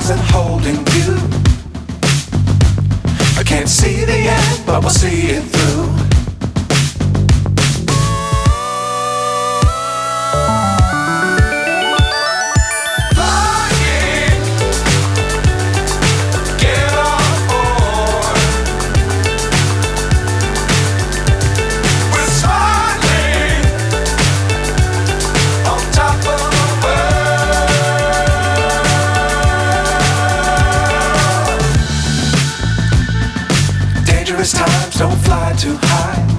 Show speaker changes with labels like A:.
A: stars and holding you. I can't see the end, but we'll see it through. Times don't fly too high.